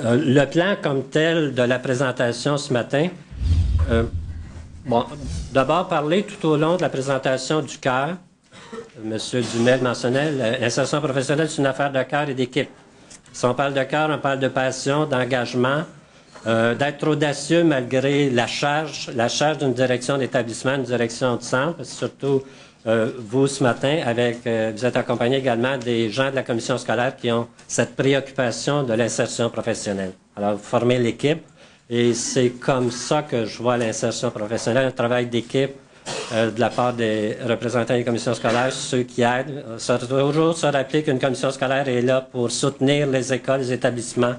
Le plan comme tel de la présentation ce matin, d'abord parler tout au long de la présentation du cœur. M. Dumais mentionnait, l'insertion professionnelle, c'est une affaire de cœur et d'équipe. Si on parle de cœur, on parle de passion, d'engagement, d'être audacieux malgré la charge d'une direction d'établissement, une direction de centre, surtout vous ce matin, vous êtes accompagné également des gens de la commission scolaire qui ont cette préoccupation de l'insertion professionnelle. Alors, vous formez l'équipe et c'est comme ça que je vois l'insertion professionnelle, un travail d'équipe de la part des représentants des commissions scolaires, ceux qui aident. Ça doit toujours se rappeler qu'une commission scolaire est là pour soutenir les écoles, les établissements,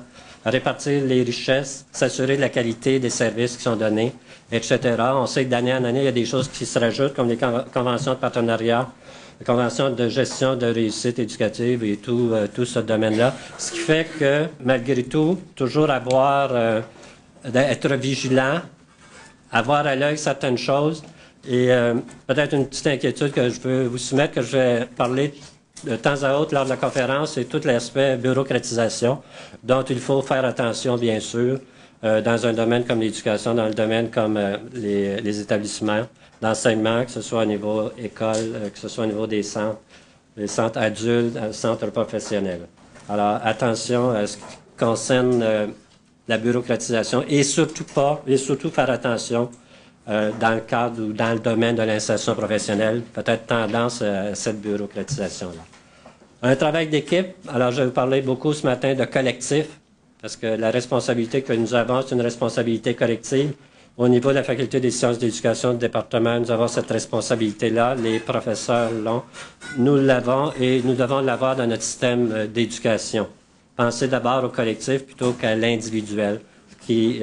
répartir les richesses, s'assurer de la qualité des services qui sont donnés, etc. On sait que d'année en année, il y a des choses qui se rajoutent, comme les conventions de partenariat, les conventions de gestion de réussite éducative et tout ce domaine-là. Ce qui fait que, malgré tout, toujours être vigilant, avoir à l'œil certaines choses. Et peut-être une petite inquiétude que je veux vous soumettre, que je vais parler de temps à autre lors de la conférence, c'est tout l'aspect bureaucratisation, dont il faut faire attention, bien sûr, dans un domaine comme l'éducation, dans le domaine comme les établissements d'enseignement, que ce soit au niveau école, que ce soit au niveau des centres adultes, centres professionnels. Alors, attention à ce qui concerne la bureaucratisation et surtout faire attention dans le cadre ou dans le domaine de l'insertion professionnelle, peut-être tendance à cette bureaucratisation-là. Un travail d'équipe, alors je vais vous parler beaucoup ce matin de collectif, parce que la responsabilité que nous avons, c'est une responsabilité collective. Au niveau de la Faculté des sciences d'éducation du département, nous avons cette responsabilité-là, les professeurs l'ont, nous l'avons et nous devons l'avoir dans notre système d'éducation. Pensez d'abord au collectif plutôt qu'à l'individuel, qui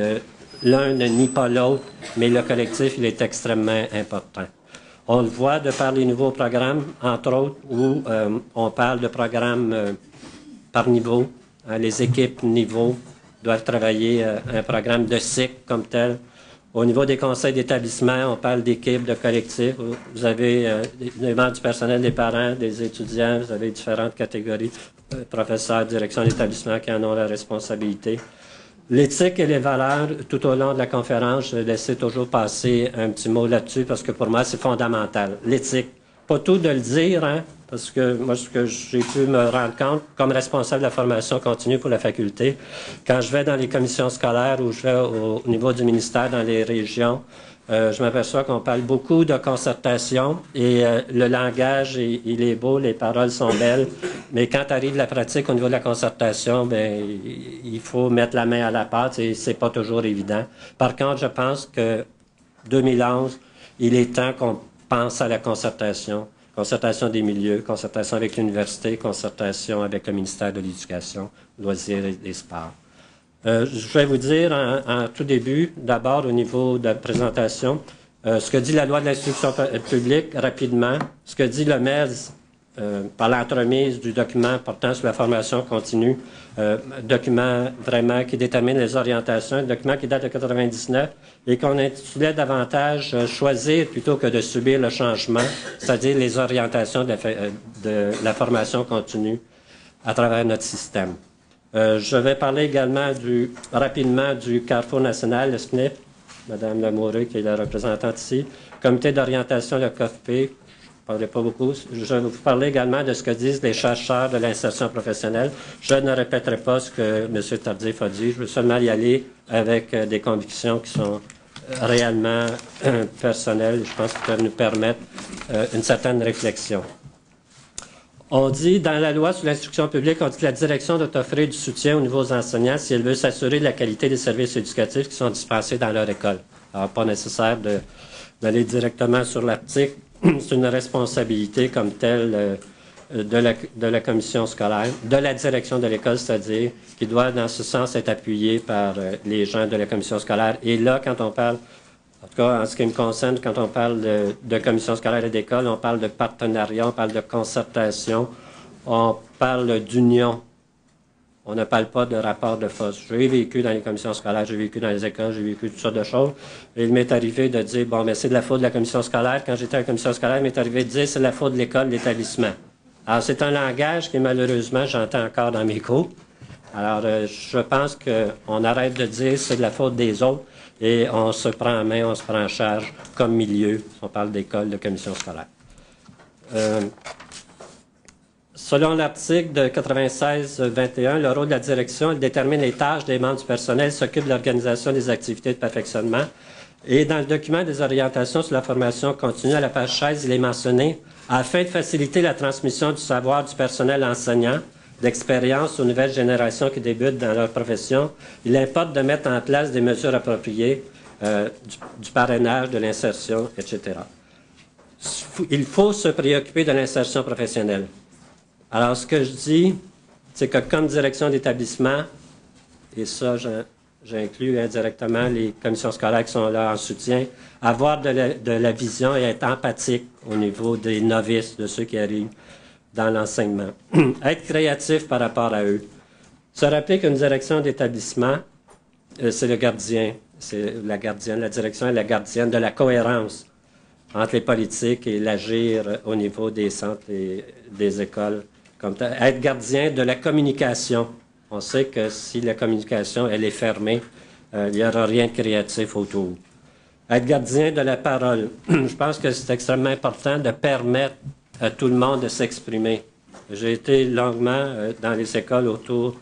l'un ne nie pas l'autre, mais le collectif, il est extrêmement important. On le voit de par les nouveaux programmes, entre autres, où on parle de programmes par niveau. Les équipes niveau doivent travailler un programme de cycle comme tel. Au niveau des conseils d'établissement, on parle d'équipes, de collectifs. Vous avez des membres du personnel, des parents, des étudiants, vous avez différentes catégories, professeurs, direction d'établissement qui en ont la responsabilité. L'éthique et les valeurs, tout au long de la conférence, je vais laisser toujours passer un petit mot là-dessus parce que pour moi, c'est fondamental. L'éthique. Pas tout de le dire, hein, parce que moi, ce que j'ai pu me rendre compte, comme responsable de la formation continue pour la faculté, quand je vais dans les commissions scolaires ou je vais au niveau du ministère dans les régions, je m'aperçois qu'on parle beaucoup de concertation et le langage, il est beau, les paroles sont belles, mais quand arrive la pratique au niveau de la concertation, ben il faut mettre la main à la pâte et c'est pas toujours évident. Par contre, je pense que 2011, il est temps qu'on pense à la concertation des milieux, concertation avec l'université, concertation avec le ministère de l'Éducation, loisirs et des sports. Je vais vous dire en tout début, d'abord au niveau de la présentation, ce que dit la loi de l'instruction publique rapidement, ce que dit le MES par l'entremise du document portant sur la formation continue, document vraiment qui détermine les orientations, un document qui date de 1999 et qu'on intitulait davantage choisir plutôt que de subir le changement, c'est-à-dire les orientations de la formation continue à travers notre système. Je vais parler également rapidement du Carrefour national, le SNIP, Mme Lamoureux, qui est la représentante ici, Comité d'orientation, le COFP, je ne parlerai pas beaucoup. Je vais vous parler également de ce que disent les chercheurs de l'insertion professionnelle. Je ne répéterai pas ce que M. Tardif a dit, je veux seulement y aller avec des convictions qui sont réellement personnelles, je pense qu'ils peuvent nous permettre une certaine réflexion. On dit, dans la loi sur l'instruction publique, on dit que la direction doit offrir du soutien aux nouveaux enseignants si elle veut s'assurer de la qualité des services éducatifs qui sont dispensés dans leur école. Alors, pas nécessaire d'aller directement sur l'article. C'est une responsabilité comme telle de la commission scolaire, de la direction de l'école, c'est-à-dire qui doit, dans ce sens, être appuyée par les gens de la commission scolaire. Et là, quand on parle, en tout cas, en ce qui me concerne, quand on parle de commission scolaire et d'école, on parle de partenariat, on parle de concertation, on parle d'union. On ne parle pas de rapport de force. J'ai vécu dans les commissions scolaires, j'ai vécu dans les écoles, j'ai vécu toutes sortes de choses. Et il m'est arrivé de dire, bon, mais c'est de la faute de la commission scolaire. Quand j'étais à la commission scolaire, il m'est arrivé de dire, c'est de la faute de l'école, de l'établissement. Alors, c'est un langage que malheureusement, j'entends encore dans mes cours. Alors, je pense qu'on arrête de dire c'est de la faute des autres et on se prend en main, on se prend en charge comme milieu. On parle d'école, de commission scolaire. Selon l'article de 96-21, le rôle de la direction, il détermine les tâches des membres du personnel, s'occupe de l'organisation des activités de perfectionnement. Et dans le document des orientations sur la formation continue, à la page 16, il est mentionné « Afin de faciliter la transmission du savoir du personnel enseignant, d'expérience aux nouvelles générations qui débutent dans leur profession, il importe de mettre en place des mesures appropriées du parrainage, de l'insertion, etc. » Il faut se préoccuper de l'insertion professionnelle. Alors, ce que je dis, c'est que comme direction d'établissement, et ça, j'inclus indirectement les commissions scolaires qui sont là en soutien, avoir de la vision et être empathique au niveau des novices, de ceux qui arrivent dans l'enseignement. Être créatif par rapport à eux. Se rappeler qu'une direction d'établissement, c'est le gardien, c'est la gardienne, la direction est la gardienne de la cohérence entre les politiques et l'agir au niveau des centres et des écoles. Comme être gardien de la communication. On sait que si la communication elle est fermée, il n'y aura rien de créatif autour. Être gardien de la parole. Je pense que c'est extrêmement important de permettre à tout le monde de s'exprimer. J'ai été longuement dans les écoles autour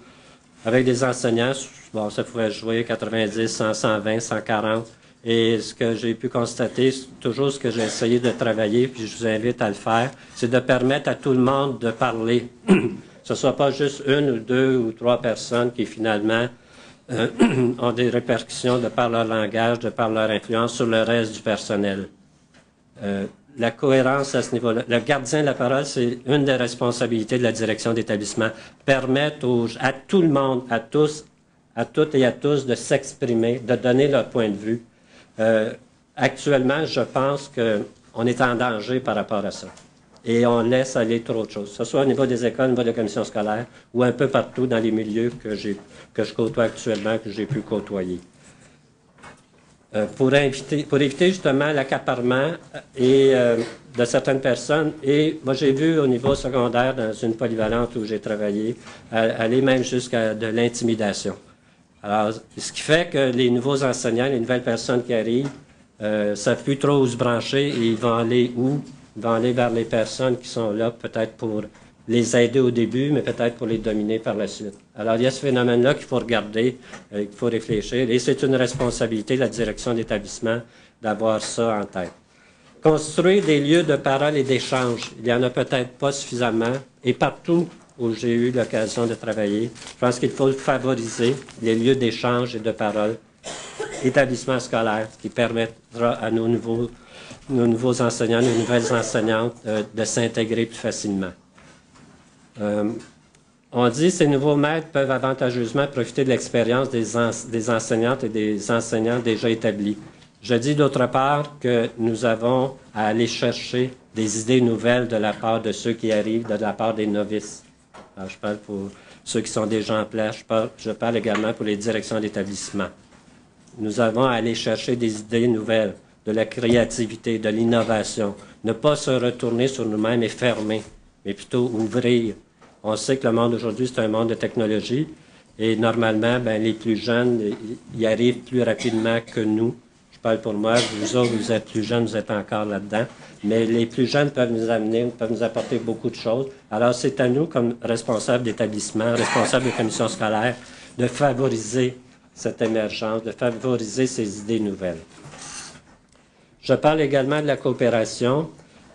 avec des enseignants. Bon, ça pouvait jouer 90, 100, 120, 140. Et ce que j'ai pu constater, c'est toujours ce que j'ai essayé de travailler, puis je vous invite à le faire, c'est de permettre à tout le monde de parler. Que ce ne soit pas juste une ou deux ou trois personnes qui finalement ont des répercussions de par leur langage, de par leur influence sur le reste du personnel. La cohérence à ce niveau-là. Le gardien de la parole, c'est une des responsabilités de la direction d'établissement. Permettre à tout le monde, à toutes et à tous de s'exprimer, de donner leur point de vue. Actuellement, je pense qu'on est en danger par rapport à ça. Et on laisse aller trop de choses, que ce soit au niveau des écoles, au niveau des commissions scolaires, ou un peu partout dans les milieux que je côtoie actuellement, que j'ai pu côtoyer. Pour éviter justement l'accaparement de certaines personnes, et moi j'ai vu au niveau secondaire, dans une polyvalente où j'ai travaillé, aller même jusqu'à de l'intimidation. Alors, ce qui fait que les nouveaux enseignants, les nouvelles personnes qui arrivent, ne savent plus trop où se brancher et ils vont aller où? Ils vont aller vers les personnes qui sont là, peut-être pour les aider au début, mais peut-être pour les dominer par la suite. Alors, il y a ce phénomène-là qu'il faut regarder, qu'il faut réfléchir, et c'est une responsabilité de la direction d'établissement d'avoir ça en tête. Construire des lieux de parole et d'échange. Il n'y en a peut-être pas suffisamment, et partout où j'ai eu l'occasion de travailler. Je pense qu'il faut favoriser les lieux d'échange et de parole, établissements scolaires, qui permettra à nos nouveaux enseignants, nos nouvelles enseignantes de s'intégrer plus facilement. On dit que ces nouveaux maîtres peuvent avantageusement profiter de l'expérience des enseignantes et des enseignants déjà établis. Je dis d'autre part que nous avons à aller chercher des idées nouvelles de la part de ceux qui arrivent, de la part des novices. Alors, je parle pour ceux qui sont déjà en place, je parle également pour les directions d'établissement. Nous avons à aller chercher des idées nouvelles, de la créativité, de l'innovation. Ne pas se retourner sur nous-mêmes et fermer, mais plutôt ouvrir. On sait que le monde aujourd'hui, c'est un monde de technologie, et normalement, les plus jeunes y arrivent plus rapidement que nous. Je parle pour moi, vous autres, vous êtes plus jeunes, vous êtes encore là-dedans. Mais les plus jeunes peuvent nous amener, peuvent nous apporter beaucoup de choses. Alors, c'est à nous, comme responsables d'établissement, responsables de commission scolaire, de favoriser cette émergence, de favoriser ces idées nouvelles. Je parle également de la coopération,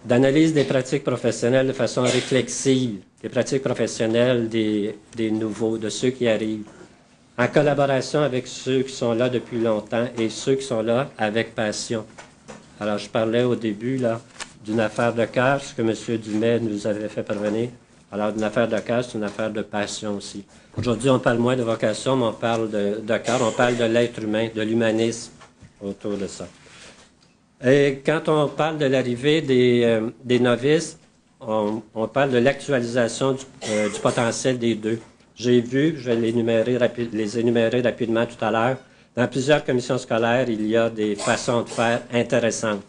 d'analyse des pratiques professionnelles de façon réflexive, des pratiques professionnelles des nouveaux, de ceux qui arrivent, en collaboration avec ceux qui sont là depuis longtemps et ceux qui sont là avec passion. Alors, je parlais au début là d'une affaire de cœur, ce que M. Dumais nous avait fait parvenir. Alors, d'une affaire de cœur, c'est une affaire de passion aussi. Aujourd'hui, on parle moins de vocation, mais on parle de cœur, on parle de l'être humain, de l'humanisme autour de ça. Et quand on parle de l'arrivée des novices, on parle de l'actualisation du potentiel des deux. J'ai vu, je vais les énumérer rapidement tout à l'heure, dans plusieurs commissions scolaires, il y a des façons de faire intéressantes.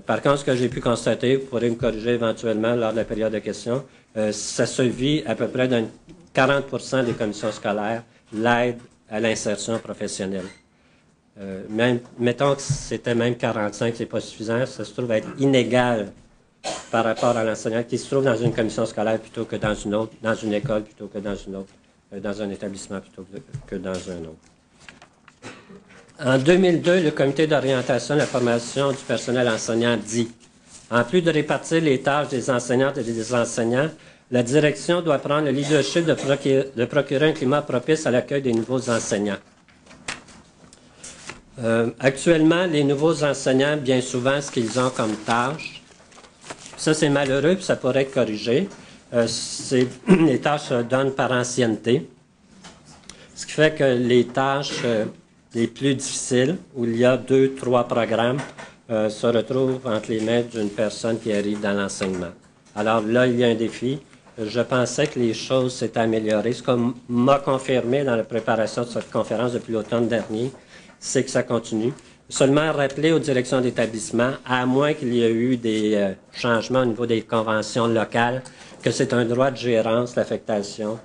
Par contre, ce que j'ai pu constater, vous pourrez me corriger éventuellement lors de la période de questions, ça se vit à peu près 40% des commissions scolaires, l'aide à l'insertion professionnelle. Mettons que c'était même 45, c'est pas suffisant, ça se trouve être inégal par rapport à l'enseignant qui se trouve dans une commission scolaire plutôt que dans une autre, dans une école plutôt que dans une autre, dans un établissement plutôt que dans un autre. En 2002, le comité d'orientation de la formation du personnel enseignant dit « En plus de répartir les tâches des enseignantes et des enseignants, la direction doit prendre le leadership de procurer un climat propice à l'accueil des nouveaux enseignants. » Actuellement, les nouveaux enseignants, bien souvent, ce qu'ils ont comme tâche, ça c'est malheureux, puis ça pourrait être corrigé, les tâches se donnent par ancienneté, ce qui fait que les tâches les plus difficiles, où il y a 2-3 programmes, se retrouvent entre les mains d'une personne qui arrive dans l'enseignement. Alors là, il y a un défi. Je pensais que les choses s'étaient améliorées. Ce qu'on m'a confirmé dans la préparation de cette conférence depuis l'automne dernier, c'est que ça continue. Seulement rappeler aux directions d'établissement, à moins qu'il y ait eu des changements au niveau des conventions locales, que c'est un droit de gérance, l'affectation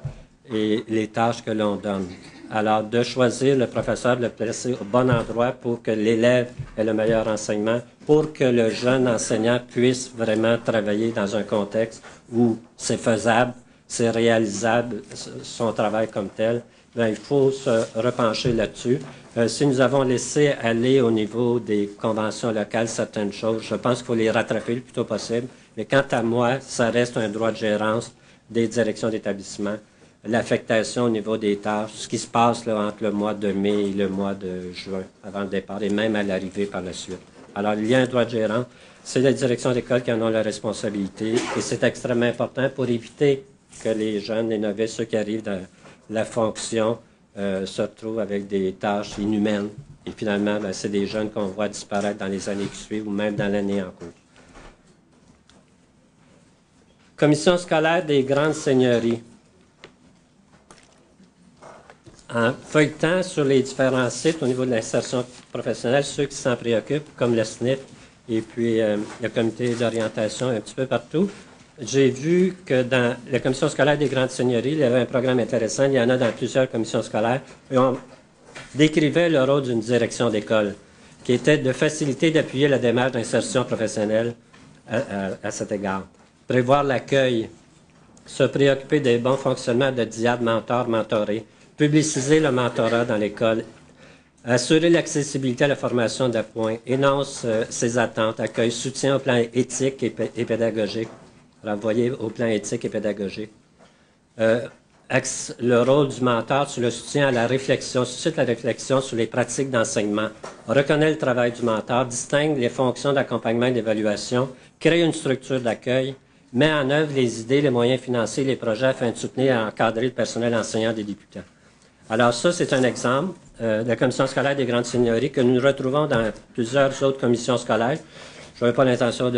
et les tâches que l'on donne. Alors, de choisir le professeur, de le placer au bon endroit pour que l'élève ait le meilleur enseignement, pour que le jeune enseignant puisse vraiment travailler dans un contexte où c'est faisable, c'est réalisable, son travail comme tel, bien, il faut se repencher là-dessus. Si nous avons laissé aller au niveau des conventions locales certaines choses, je pense qu'il faut les rattraper le plus tôt possible. Mais quant à moi, ça reste un droit de gérance des directions d'établissement. L'affectation au niveau des tâches, ce qui se passe là, entre le mois de mai et le mois de juin, avant le départ, et même à l'arrivée par la suite. Alors, il y a un droit de gérance. C'est la direction d'école qui en ont la responsabilité, et c'est extrêmement important pour éviter que les jeunes, les novices, ceux qui arrivent dans la fonction, se retrouvent avec des tâches inhumaines. Et finalement, ben, c'est des jeunes qu'on voit disparaître dans les années qui suivent ou même dans l'année en cours. Commission scolaire des grandes seigneuries. En feuilletant sur les différents sites au niveau de l'insertion professionnelle, ceux qui s'en préoccupent, comme le SNIF et puis le comité d'orientation un petit peu partout, j'ai vu que dans la commission scolaire des grandes seigneuries, il y avait un programme intéressant, il y en a dans plusieurs commissions scolaires, et on décrivait le rôle d'une direction d'école, qui était de faciliter, d'appuyer la démarche d'insertion professionnelle à cet égard. Prévoir l'accueil, se préoccuper des bons fonctionnements de diade mentor-mentoré, publiciser le mentorat dans l'école, assurer l'accessibilité à la formation d'appoint, énonce ses attentes, accueil, soutien au plan éthique et pédagogique, renvoyer au plan éthique et pédagogique. Axe le rôle du mentor sur le soutien à la réflexion, suscite la réflexion sur les pratiques d'enseignement, reconnaît le travail du mentor, distingue les fonctions d'accompagnement et d'évaluation, crée une structure d'accueil, met en œuvre les idées, les moyens financiers, les projets afin de soutenir et encadrer le personnel enseignant des débutants. Alors ça, c'est un exemple de la commission scolaire des grandes seigneuries que nous retrouvons dans plusieurs autres commissions scolaires. Je n'avais pas l'intention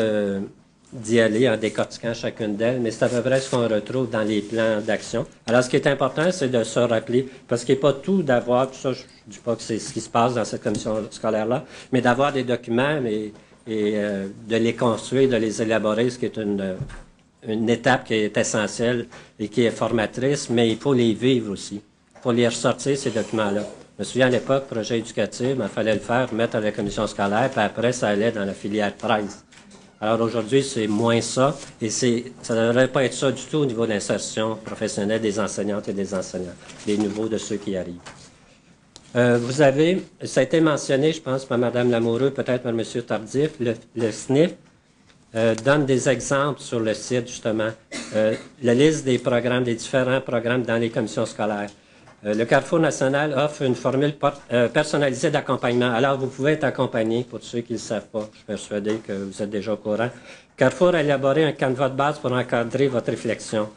d'y aller en décortiquant chacune d'elles, mais c'est à peu près ce qu'on retrouve dans les plans d'action. Alors, ce qui est important, c'est de se rappeler, parce qu'il n'est pas tout d'avoir, tout ça, je ne dis pas que c'est ce qui se passe dans cette commission scolaire-là, mais d'avoir des documents et de les construire, de les élaborer, ce qui est une étape qui est essentielle et qui est formatrice, mais il faut les vivre aussi. Il faut les ressortir, ces documents-là. Je me souviens à l'époque, projet éducatif, il fallait le faire, mettre à la commission scolaire, puis après, ça allait dans la filière 13. Alors aujourd'hui, c'est moins ça, et ça ne devrait pas être ça du tout au niveau de l'insertion professionnelle des enseignantes et des enseignants, des nouveaux de ceux qui arrivent. Vous avez, ça a été mentionné, je pense, par Mme Lamoureux, peut-être par M. Tardif, le SNIF donne des exemples sur le site, justement, la liste des programmes, des différents programmes dans les commissions scolaires. Le Carrefour national offre une formule personnalisée d'accompagnement. Alors, vous pouvez être accompagné, pour ceux qui ne le savent pas. Je suis persuadé que vous êtes déjà au courant. Carrefour a élaboré un canevas de base pour encadrer votre réflexion.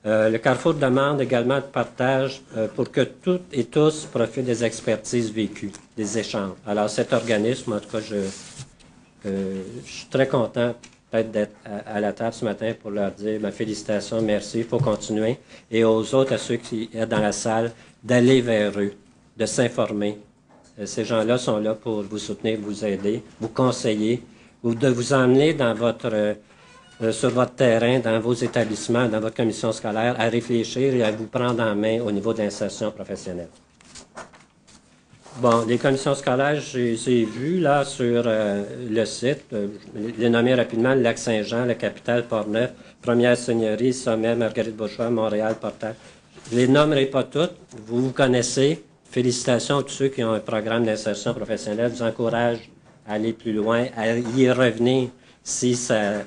Le Carrefour demande également de partage pour que toutes et tous profitent des expertises vécues, des échanges. Alors, cet organisme, en tout cas, je suis très content peut-être d'être à la table ce matin pour leur dire félicitations, merci, il faut continuer. Et aux autres, à ceux qui sont dans la salle, d'aller vers eux, de s'informer. Ces gens-là sont là pour vous soutenir, vous aider, vous conseiller, ou de vous emmener dans votre sur votre terrain, dans vos établissements, dans votre commission scolaire, à réfléchir et à vous prendre en main au niveau de l'insertion professionnelle. Bon, les commissions scolaires, j'ai vu là sur le site, les nommer rapidement, le Lac-Saint-Jean, la capitale, Port-Neuf, Première Seigneurie, Sommet, Marguerite-Bourgeois, Montréal, Portage. Je ne les nommerai pas toutes, vous vous connaissez. Félicitations à tous ceux qui ont un programme d'insertion professionnelle. Je vous encourage à aller plus loin, à y revenir si ça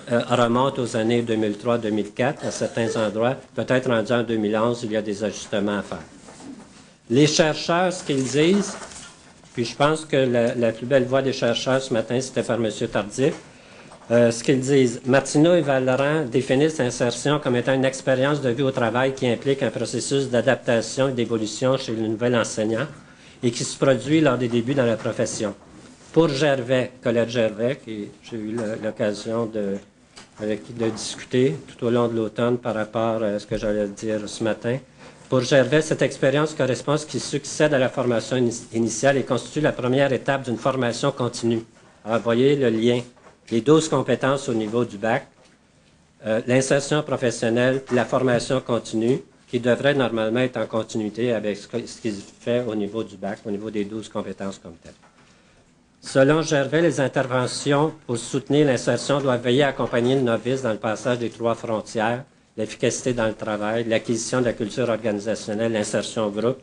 remonte aux années 2003-2004 à certains endroits. Peut-être rendu en 2011, il y a des ajustements à faire. Les chercheurs, ce qu'ils disent, puis je pense que la plus belle voix des chercheurs ce matin, c'était par M. Tardif, ce qu'ils disent. Martineau et Vallerand définissent l'insertion comme étant une expérience de vie au travail qui implique un processus d'adaptation et d'évolution chez le nouvel enseignant et qui se produit lors des débuts dans la profession. Pour Gervais, Colette Gervais, qui j'ai eu l'occasion avec qui de discuter tout au long de l'automne par rapport à ce que j'allais dire ce matin, pour Gervais, cette expérience correspond à ce qui succède à la formation initiale et constitue la première étape d'une formation continue. Alors, voyez le lien. Les 12 compétences au niveau du bac, l'insertion professionnelle, la formation continue, qui devrait normalement être en continuité avec ce qui se fait au niveau du bac, au niveau des 12 compétences comme telles. Selon Gervais, les interventions pour soutenir l'insertion doivent veiller à accompagner le novice dans le passage des 3 frontières, l'efficacité dans le travail, l'acquisition de la culture organisationnelle, l'insertion au groupe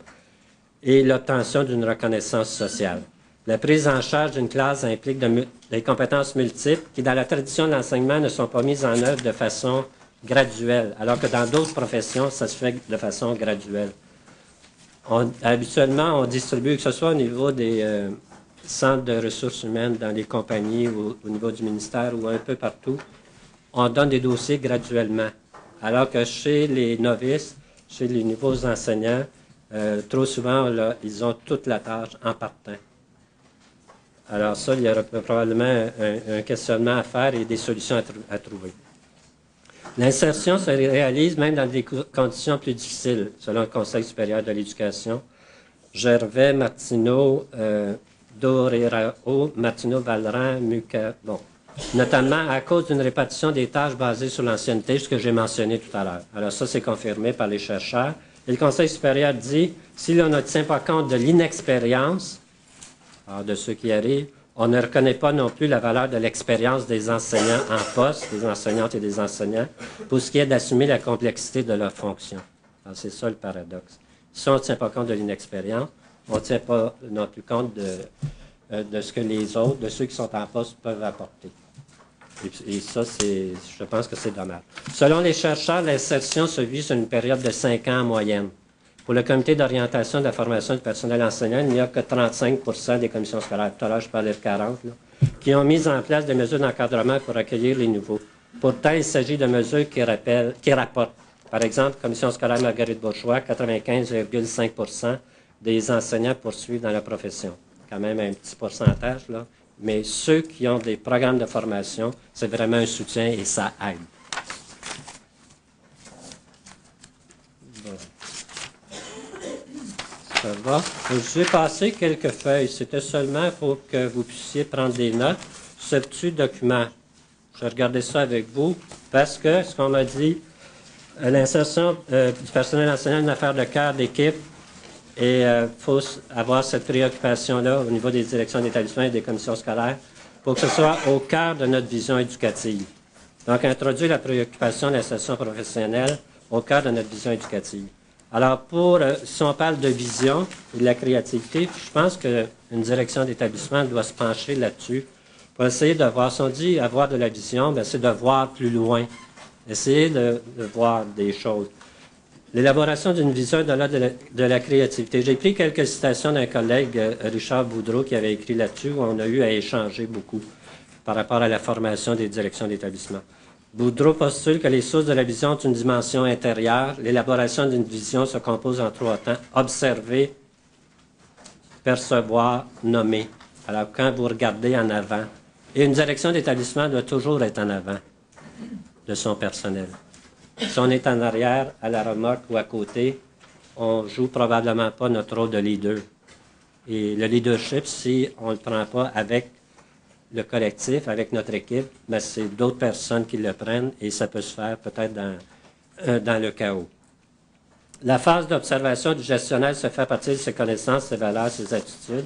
et l'obtention d'une reconnaissance sociale. La prise en charge d'une classe implique des compétences multiples qui, dans la tradition de l'enseignement, ne sont pas mises en œuvre de façon graduelle, alors que dans d'autres professions, ça se fait de façon graduelle. Habituellement, on distribue, que ce soit au niveau des centres de ressources humaines dans les compagnies ou au niveau du ministère ou un peu partout, on donne des dossiers graduellement. Alors que chez les novices, chez les nouveaux enseignants, trop souvent, là, ils ont toute la tâche en partant. Alors ça, il y aura probablement un questionnement à faire et des solutions à trouver. L'insertion se réalise même dans des conditions plus difficiles, selon le Conseil supérieur de l'éducation. Gervais, Martineau, Dorerao, Martineau, Vallerand, Muca, bon. Notamment à cause d'une répartition des tâches basées sur l'ancienneté, ce que j'ai mentionné tout à l'heure. Alors ça, c'est confirmé par les chercheurs. Et le Conseil supérieur dit, si l'on ne tient pas compte de l'inexpérience de ceux qui arrivent, on ne reconnaît pas non plus la valeur de l'expérience des enseignants en poste, des enseignantes et des enseignants, pour ce qui est d'assumer la complexité de leur fonction. Alors c'est ça le paradoxe. Si on ne tient pas compte de l'inexpérience, on ne tient pas non plus compte de ce que les autres, de ceux qui sont en poste, peuvent apporter. Et ça, je pense que c'est dommage. Selon les chercheurs, l'insertion se vit sur une période de 5 ans en moyenne. Pour le comité d'orientation de la formation du personnel enseignant, il n'y a que 35 des commissions scolaires, tout à l'heure je parlais de 40, là, qui ont mis en place des mesures d'encadrement pour accueillir les nouveaux. Pourtant, il s'agit de mesures qui rapportent. Par exemple, commission scolaire Marguerite-Bourgeois, 95,5 des enseignants poursuivent dans la profession. Quand même un petit pourcentage, là. Mais ceux qui ont des programmes de formation, c'est vraiment un soutien et ça aide. Bon. Ça va. Je vais passer quelques feuilles. C'était seulement pour que vous puissiez prendre des notes. Ce petit document, je vais regarder ça avec vous parce que, ce qu'on m'a dit, l'insertion du personnel enseignant est une affaire de cœur d'équipe. Et il faut avoir cette préoccupation-là au niveau des directions d'établissement et des commissions scolaires pour que ce soit au cœur de notre vision éducative. Donc, introduire la préoccupation de l'insertion professionnelle au cœur de notre vision éducative. Alors, si on parle de vision et de la créativité, je pense qu'une direction d'établissement doit se pencher là-dessus pour essayer de voir. Si on dit avoir de la vision, c'est de voir plus loin, essayer de voir des choses. L'élaboration d'une vision au-delà de la créativité. J'ai pris quelques citations d'un collègue, Richard Boudreau, qui avait écrit là-dessus, où on a eu à échanger beaucoup par rapport à la formation des directions d'établissement. Boudreau postule que les sources de la vision ont une dimension intérieure. L'élaboration d'une vision se compose en 3 temps. Observer, percevoir, nommer. Alors, quand vous regardez en avant, et une direction d'établissement doit toujours être en avant de son personnel. Si on est en arrière, à la remorque ou à côté, on joue probablement pas notre rôle de leader. Et le leadership, si on ne le prend pas avec le collectif, avec notre équipe, mais c'est d'autres personnes qui le prennent et ça peut se faire peut-être dans le chaos. La phase d'observation du gestionnaire se fait à partir de ses connaissances, ses valeurs, ses attitudes.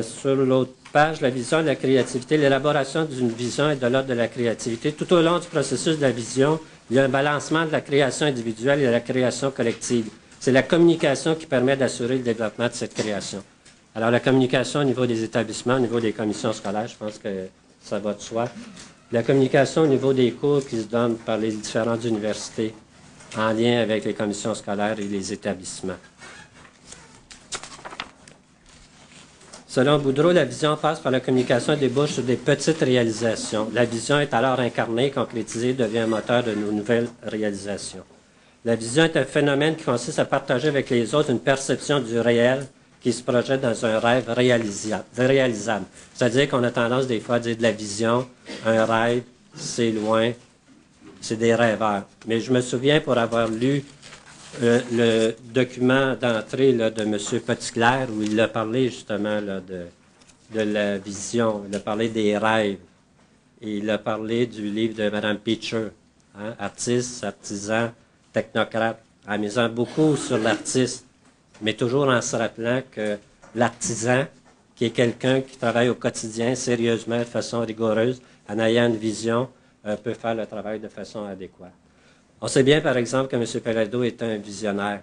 Sur l'autre page, la vision de la créativité. L'élaboration d'une vision est de l'ordre de la créativité. Tout au long du processus de la vision, il y a un balancement de la création individuelle et de la création collective. C'est la communication qui permet d'assurer le développement de cette création. Alors, la communication au niveau des établissements, au niveau des commissions scolaires, je pense que ça va de soi. La communication au niveau des cours qui se donnent par les différentes universités en lien avec les commissions scolaires et les établissements. Selon Boudreau, la vision passe par la communication et débouche sur des petites réalisations. La vision est alors incarnée, concrétisée, devient un moteur de nos nouvelles réalisations. La vision est un phénomène qui consiste à partager avec les autres une perception du réel qui se projette dans un rêve réalisable. C'est-à-dire qu'on a tendance des fois à dire de la vision, un rêve, c'est loin, c'est des rêveurs. Mais je me souviens pour avoir lu le document d'entrée de M. Petitclerc où il a parlé justement là, de la vision, il a parlé des rêves. Et il a parlé du livre de Mme Peacher, hein, artiste, artisan, technocrate, en misant beaucoup sur l'artiste, mais toujours en se rappelant que l'artisan, qui est quelqu'un qui travaille au quotidien, sérieusement, de façon rigoureuse, en ayant une vision, peut faire le travail de façon adéquate. On sait bien, par exemple, que M. Peredo est un visionnaire,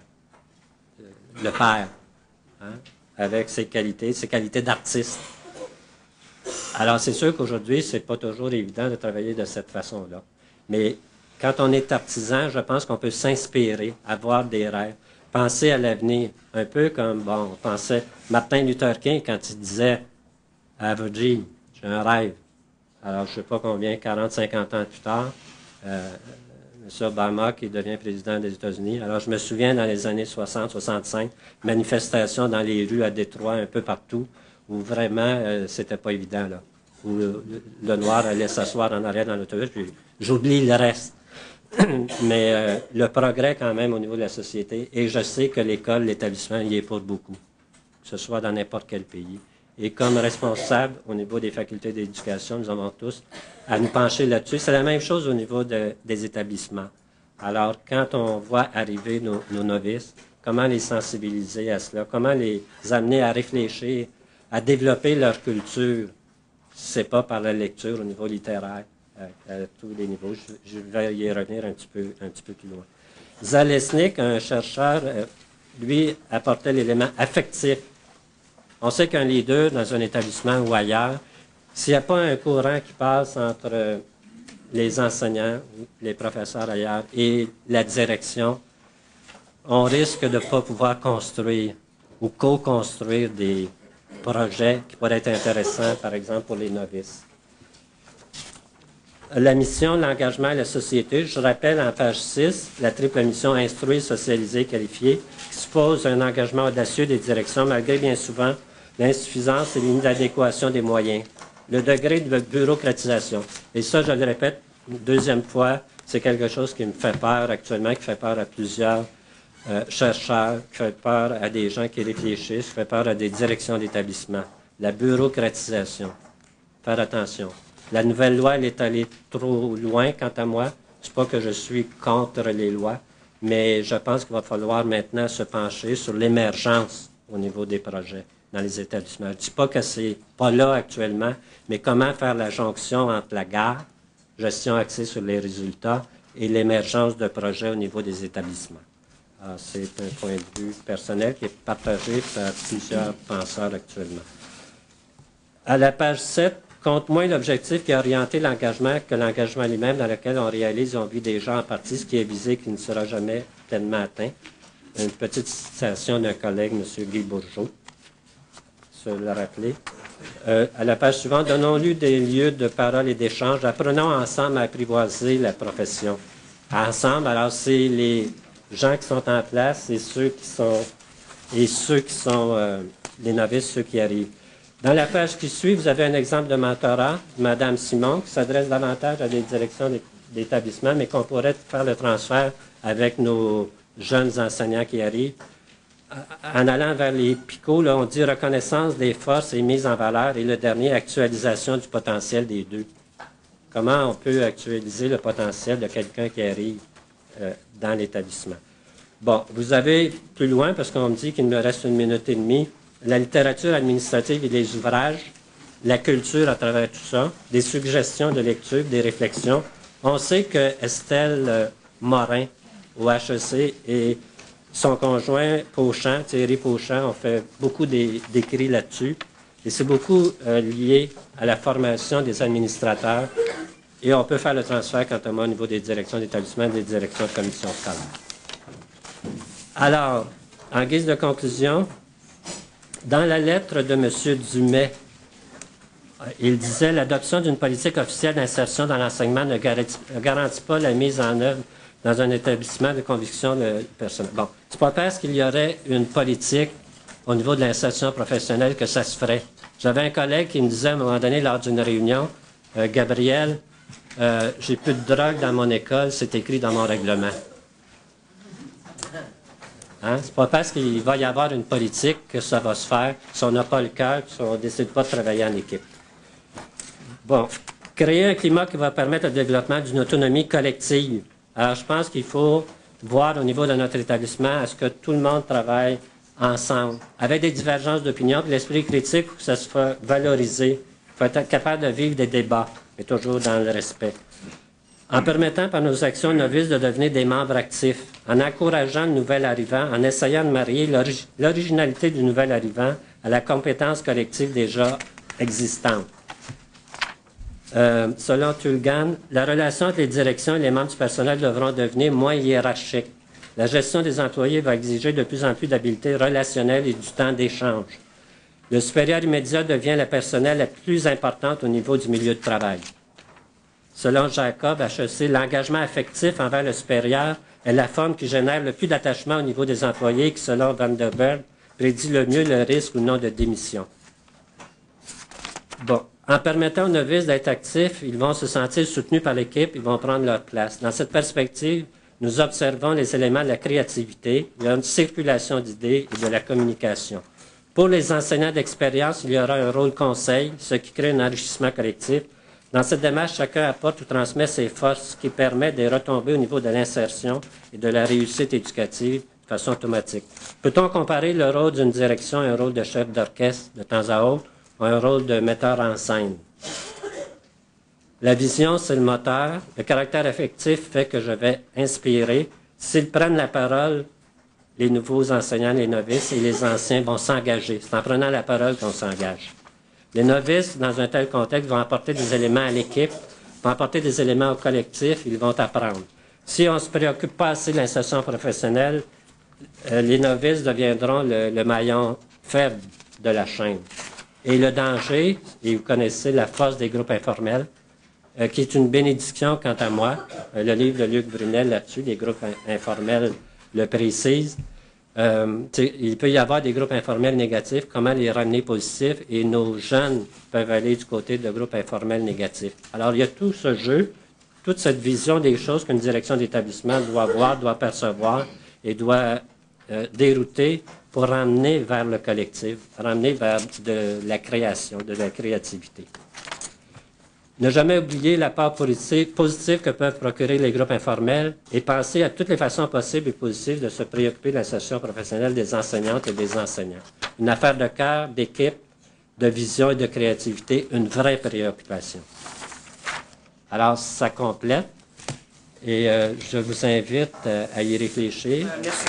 le père, hein, avec ses qualités d'artiste. Alors, c'est sûr qu'aujourd'hui, c'est pas toujours évident de travailler de cette façon-là. Mais quand on est artisan, je pense qu'on peut s'inspirer, avoir des rêves, penser à l'avenir, un peu comme, bon, on pensait Martin Luther King quand il disait « I have a dream », j'ai un rêve. Alors, je ne sais pas combien, 40, 50 ans plus tard, M. Obama, qui devient président des États-Unis. Alors, je me souviens, dans les années 60, 65, manifestations dans les rues à Détroit, un peu partout, où vraiment, c'était pas évident, là. Où le noir allait s'asseoir en arrière dans l'autobus, puis j'oublie le reste. Mais le progrès, quand même, au niveau de la société, et je sais que l'école, l'établissement, y est pour beaucoup, que ce soit dans n'importe quel pays. Et comme responsable au niveau des facultés d'éducation, nous avons tous à nous pencher là-dessus. C'est la même chose au niveau des établissements. Alors, quand on voit arriver nos novices, comment les sensibiliser à cela, comment les amener à réfléchir, à développer leur culture, c'est pas par la lecture au niveau littéraire, à tous les niveaux. Je vais y revenir un petit peu plus loin. Zalesnik, un chercheur, lui, apportait l'élément affectif. On sait qu'un leader dans un établissement ou ailleurs, s'il n'y a pas un courant qui passe entre les enseignants, les professeurs ailleurs et la direction, on risque de ne pas pouvoir construire ou co-construire des projets qui pourraient être intéressants, par exemple, pour les novices. La mission, l'engagement et la société, je rappelle en page 6, la triple mission instruire, socialiser, qualifier, qui suppose un engagement audacieux des directions, malgré bien souvent l'insuffisance et l'inadéquation des moyens. Le degré de bureaucratisation. Et ça, je le répète, une deuxième fois, c'est quelque chose qui me fait peur actuellement, qui fait peur à plusieurs chercheurs, qui fait peur à des gens qui réfléchissent, qui fait peur à des directions d'établissement. La bureaucratisation. Faire attention. La nouvelle loi, elle est allée trop loin, quant à moi. C'est pas que je suis contre les lois, mais je pense qu'il va falloir maintenant se pencher sur l'émergence au niveau des projets dans les établissements. Je ne dis pas que c'est pas là actuellement, mais comment faire la jonction entre la gare, gestion axée sur les résultats, et l'émergence de projets au niveau des établissements. C'est un point de vue personnel qui est partagé par plusieurs penseurs actuellement. À la page 7, compte moins l'objectif qui a orienté l'engagement que l'engagement lui-même dans lequel on réalise et on vit déjà en partie ce qui est visé qui ne sera jamais pleinement atteint. Une petite citation d'un collègue, M. Guy Bourgeot, se le rappeler. À la page suivante, donnons-lui des lieux de parole et d'échange. Apprenons ensemble à apprivoiser la profession. Ensemble, alors c'est les gens qui sont en place et ceux qui sont les novices, ceux qui arrivent. Dans la page qui suit, vous avez un exemple de mentorat, Mme Simon, qui s'adresse davantage à des directions d'établissement, mais qu'on pourrait faire le transfert avec nos jeunes enseignants qui arrivent. en allant vers les picots, là, on dit reconnaissance des forces et mise en valeur, et le dernier, actualisation du potentiel des deux. Comment on peut actualiser le potentiel de quelqu'un qui arrive dans l'établissement? Bon, vous avez plus loin, parce qu'on me dit qu'il me reste 1 minute et demie, la littérature administrative et les ouvrages, la culture à travers tout ça, des suggestions de lecture, des réflexions. On sait que Estelle Morin, au HEC, et son conjoint Pauchant, Thierry Pauchant, ont fait beaucoup d'écrits là-dessus. Et c'est beaucoup lié à la formation des administrateurs. Et on peut faire le transfert, quant à moi, au niveau des directions d'établissement, des directions de commission scolaire. Alors, en guise de conclusion, dans la lettre de M. Dumais, il disait « L'adoption d'une politique officielle d'insertion dans l'enseignement ne garantit pas la mise en œuvre dans un établissement de conviction de personnel. » Bon, c'est pas parce qu'il y aurait une politique au niveau de l'insertion professionnelle que ça se ferait. J'avais un collègue qui me disait à un moment donné, lors d'une réunion, Gabriel, j'ai plus de drogue dans mon école, c'est écrit dans mon règlement. Hein? C'est pas parce qu'il va y avoir une politique que ça va se faire si on n'a pas le cœur, si on ne décide pas de travailler en équipe. Bon, créer un climat qui va permettre le développement d'une autonomie collective. Alors, je pense qu'il faut voir au niveau de notre établissement à ce que tout le monde travaille ensemble, avec des divergences d'opinion, puis l'esprit critique, il faut que ça se fasse valoriser. Il faut être capable de vivre des débats, mais toujours dans le respect. En permettant par nos actions aux novices de devenir des membres actifs, en encourageant le nouvel arrivant, en essayant de marier l'originalité du nouvel arrivant à la compétence collective déjà existante. Selon Tulgan, la relation entre les directions et les membres du personnel devront devenir moins hiérarchiques. La gestion des employés va exiger de plus en plus d'habiletés relationnelles et du temps d'échange. Le supérieur immédiat devient la personnelle la plus importante au niveau du milieu de travail. Selon Jacob, HEC, l'engagement affectif envers le supérieur est la forme qui génère le plus d'attachement au niveau des employés qui, selon Van der Berg, prédit le mieux le risque ou non de démission. Bon, en permettant aux novices d'être actifs, ils vont se sentir soutenus par l'équipe, ils vont prendre leur place. Dans cette perspective, nous observons les éléments de la créativité, il y a une circulation d'idées et de la communication. Pour les enseignants d'expérience, il y aura un rôle conseil, ce qui crée un enrichissement collectif. Dans cette démarche, chacun apporte ou transmet ses forces, ce qui permet des retombées au niveau de l'insertion et de la réussite éducative de façon automatique. Peut-on comparer le rôle d'une direction à un rôle de chef d'orchestre de temps à autre, ou un rôle de metteur en scène? La vision, c'est le moteur. Le caractère affectif fait que je vais inspirer. S'ils prennent la parole, les nouveaux enseignants, les novices et les anciens vont s'engager. C'est en prenant la parole qu'on s'engage. Les novices, dans un tel contexte, vont apporter des éléments à l'équipe, vont apporter des éléments au collectif, ils vont apprendre. Si on ne se préoccupe pas assez de l'insertion professionnelle, les novices deviendront le maillon faible de la chaîne. Et le danger, et vous connaissez la force des groupes informels, qui est une bénédiction quant à moi. Le livre de Luc Brunel là-dessus, les groupes informels le précise. Il peut y avoir des groupes informels négatifs, comment les ramener positifs, et nos jeunes peuvent aller du côté de groupes informels négatifs. Alors, il y a tout ce jeu, toute cette vision des choses qu'une direction d'établissement doit voir, doit percevoir et doit dérouter pour ramener vers le collectif, ramener vers de la création, de la créativité. Ne jamais oublier la part positive que peuvent procurer les groupes informels et penser à toutes les façons possibles et positives de se préoccuper de l'insertion professionnelle des enseignantes et des enseignants. Une affaire de cœur, d'équipe, de vision et de créativité, une vraie préoccupation. Alors, ça complète et je vous invite à y réfléchir. Merci.